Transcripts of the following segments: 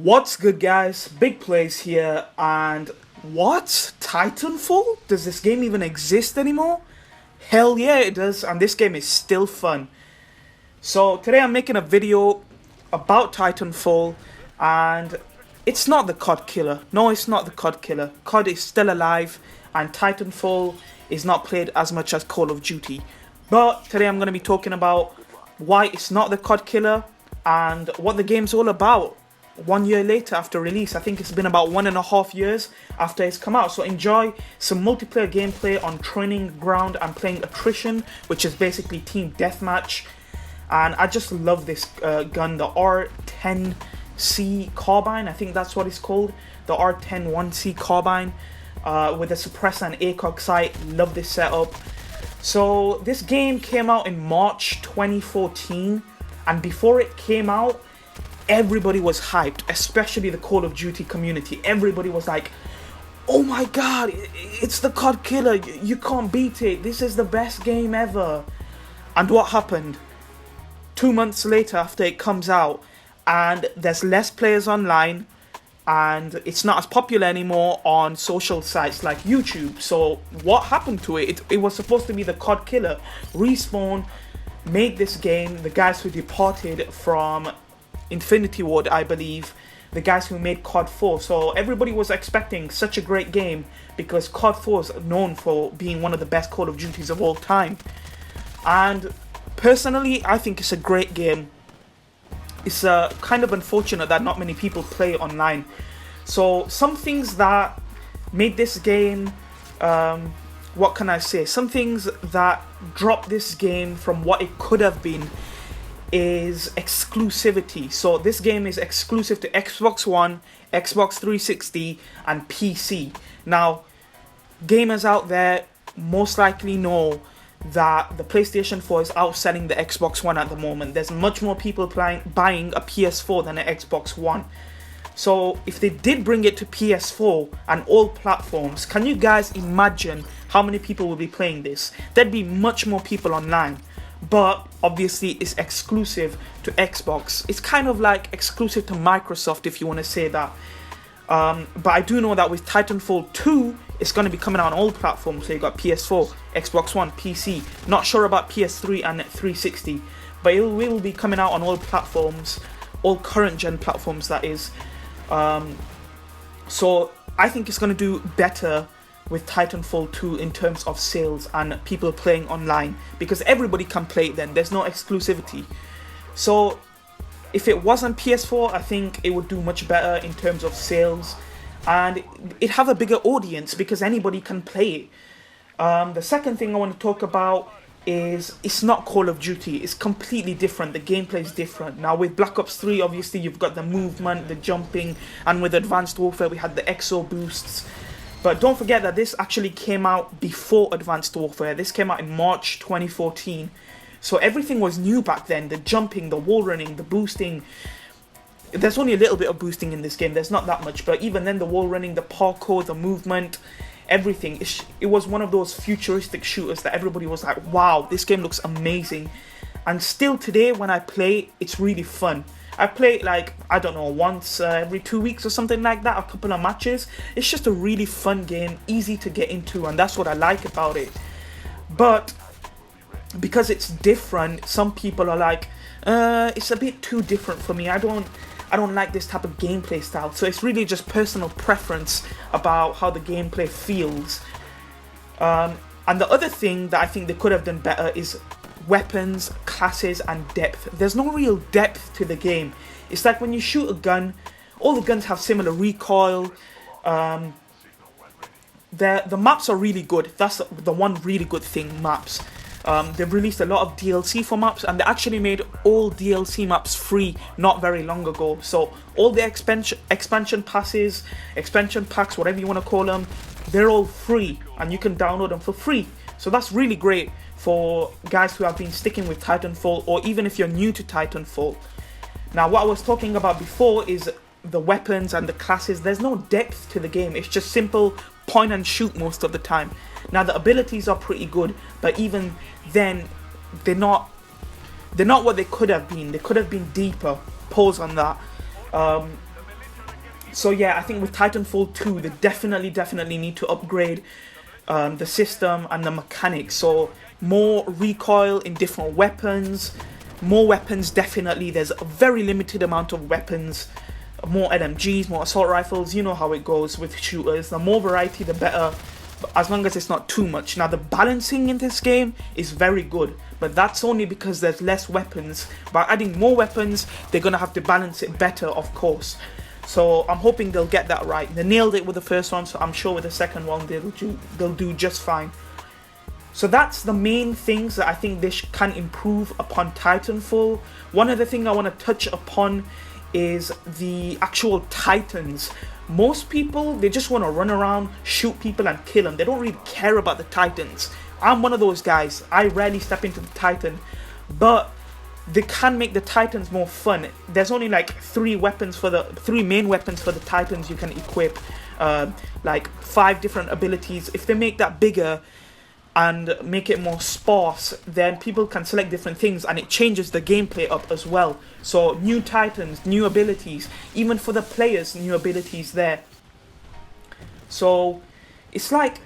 What's good, guys? Big Plays here, and what? Titanfall? Does this game even exist anymore? Hell yeah, it does, and this game is still fun. So today I'm making a video about Titanfall, and it's not the COD Killer. No, it's not the COD Killer. COD is still alive, and Titanfall is not played as much as Call of Duty. But today I'm going to be talking about why it's not the COD Killer and what the game's all about. 1 year later after release. I think it's been about 1.5 years after it's come out. So enjoy some multiplayer gameplay on training ground. I'm playing attrition, which is basically team deathmatch, and I just love this gun, the R10C carbine. I think that's what it's called, the R101C carbine, with the Suppressor and Acog sight. Love this setup. So this game came out in March 2014, and before it came out, everybody was hyped, especially the Call of Duty community. Everybody was like, oh my god, it's the COD Killer, you can't beat it, this is the best game ever. And what happened? 2 months later after it comes out, and there's less players online, and it's not as popular anymore on social sites like YouTube. So what happened to it? It was supposed to be the COD Killer. Respawn made this game, the guys who departed from Infinity Ward, I believe, the guys who made COD 4. So everybody was expecting such a great game because COD 4 is known for being one of the best Call of Duties of all time. And personally, I think it's a great game. It's kind of unfortunate that not many people play online. So some things that made this game, what can I say? Some things that dropped this game from what it could have been is exclusivity. So this game is exclusive to Xbox One, Xbox 360, and PC. Now, gamers out there most likely know that the PlayStation 4 is outselling the Xbox One at the moment. There's much more people buying a PS4 than an Xbox One. So if they did bring it to PS4 and all platforms, can you guys imagine how many people will be playing this? There'd be much more people online. But obviously it's exclusive to Xbox. It's kind of like exclusive to Microsoft, if you want to say that. But I do know that with Titanfall 2, it's going to be coming out on all platforms. So you got PS4, Xbox One, PC. Not sure about PS3 and 360, but it will be coming out on all platforms, all current gen platforms, that is. So I think it's going to do better with Titanfall 2 in terms of sales and people playing online, because everybody can play it then. There's no exclusivity. So if it wasn't PS4, I think it would do much better in terms of sales, and it'd have a bigger audience because anybody can play it. The second thing I want to talk about is it's not Call of Duty. It's completely different. The gameplay is different. Now with Black Ops 3, obviously you've got the movement, the jumping, and with Advanced Warfare we had the exo boosts. But don't forget that this actually came out before Advanced Warfare. This came out in March 2014. So everything was new back then. The jumping, the wall running, the boosting. There's only a little bit of boosting in this game. There's not that much. But even then, the wall running, the parkour, the movement, everything. It was one of those futuristic shooters that everybody was like, wow, this game looks amazing. And still today, when I play, it's really fun. I play it like, I don't know, once every 2 weeks or something like that, a couple of matches. It's just a really fun game, easy to get into, and that's what I like about it. But because it's different, some people are like, it's a bit too different for me. I don't like this type of gameplay style. So it's really just personal preference about how the gameplay feels. And the other thing that I think they could have done better is weapons, classes, and depth. There's no real depth to the game. It's like when you shoot a gun, all the guns have similar recoil. The maps are really good. That's the one really good thing, maps. They've released a lot of DLC for maps, and they actually made all DLC maps free not very long ago. So all the expansion passes, expansion packs, whatever you want to call them, they're all free, and you can download them for free. So that's really great for guys who have been sticking with Titanfall, or even if you're new to Titanfall. Now, what I was talking about before is the weapons and the classes. There's no depth to the game. It's just simple point and shoot most of the time. Now, the abilities are pretty good, but even then, they're not what they could have been. They could have been deeper. Pause on that. So yeah, I think with Titanfall 2, they definitely need to upgrade the system and the mechanics. So more recoil in different weapons, more weapons definitely. There's a very limited amount of weapons, more LMGs, more assault rifles. You know how it goes with shooters. The more variety, the better, as long as it's not too much. Now the balancing in this game is very good, but that's only because there's less weapons. By adding more weapons, they're gonna have to balance it better, of course. So I'm hoping they'll get that right. They nailed it with the first one, so I'm sure with the second one they'll do just fine. So that's the main things that I think they can improve upon Titanfall. One other thing I want to touch upon is the actual Titans. Most people, they just want to run around, shoot people and kill them. They don't really care about the Titans. I'm one of those guys. I rarely step into the Titan, but they can make the Titans more fun. There's only like three main weapons for the Titans you can equip, like 5 different abilities. If they make that bigger and make it more sparse, then people can select different things and it changes the gameplay up as well. So new Titans, new abilities, even for the players, new abilities there. So it's like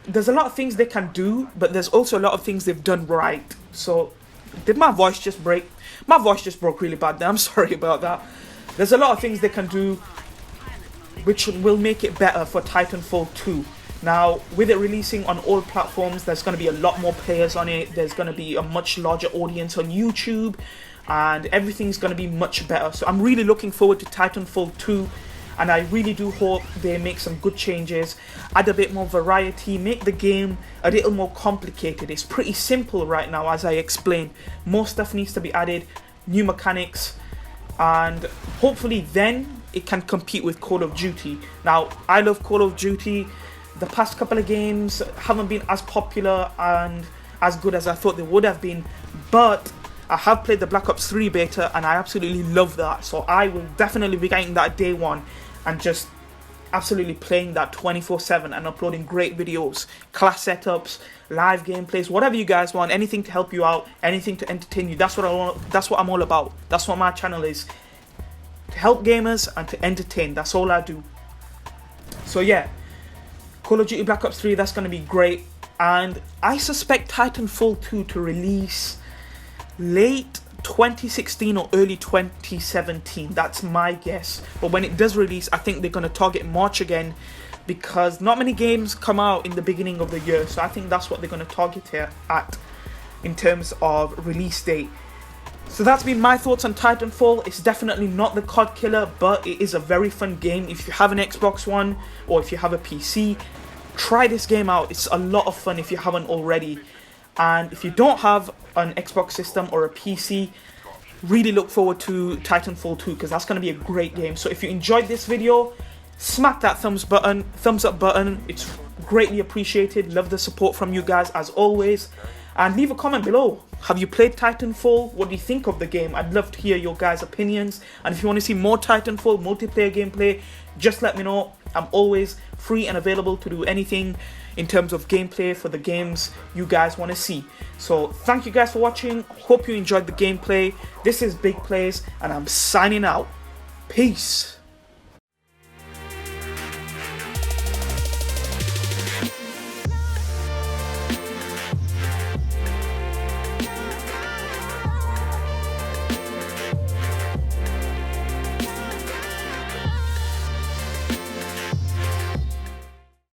there's a lot of things they can do, but there's also a lot of things they've done right. So did my voice just break? My voice just broke really bad there. I'm sorry about that. There's a lot of things they can do which will make it better for Titanfall 2. Now, with it releasing on all platforms, there's going to be a lot more players on it. There's going to be a much larger audience on YouTube, and everything's going to be much better. So I'm really looking forward to Titanfall 2, and I really do hope they make some good changes, add a bit more variety, make the game a little more complicated. It's pretty simple right now, as I explained. More stuff needs to be added, new mechanics, and hopefully then it can compete with Call of Duty. Now, I love Call of Duty. The past couple of games haven't been as popular and as good as I thought they would have been, but I have played the Black Ops 3 beta and I absolutely love that. So I will definitely be getting that day one and just absolutely playing that 24/7 and uploading great videos, class setups, live gameplays, whatever you guys want, anything to help you out, anything to entertain you. That's what I want. That's what I'm all about. That's what my channel is. To help gamers and to entertain. That's all I do. So yeah, Call of Duty Black Ops 3, that's going to be great. And I suspect Titanfall 2 to release late 2016 or early 2017. That's my guess. But when it does release, I think they're going to target March again, because not many games come out in the beginning of the year. So I think that's what they're going to target here at in terms of release date. So that's been my thoughts on Titanfall. It's definitely not the COD killer, but it is a very fun game. If you have an Xbox One or if you have a PC, try this game out. It's a lot of fun if you haven't already. And if you don't have an Xbox system or a PC, really look forward to Titanfall 2, because that's going to be a great game. So if you enjoyed this video, smack that thumbs up button. It's greatly appreciated. Love the support from you guys as always. And leave a comment below. Have you played Titanfall? What do you think of the game? I'd love to hear your guys' opinions. And if you want to see more Titanfall multiplayer gameplay, just let me know. I'm always free and available to do anything in terms of gameplay for the games you guys want to see. So thank you guys for watching. Hope you enjoyed the gameplay. This is Big Plays, and I'm signing out. Peace.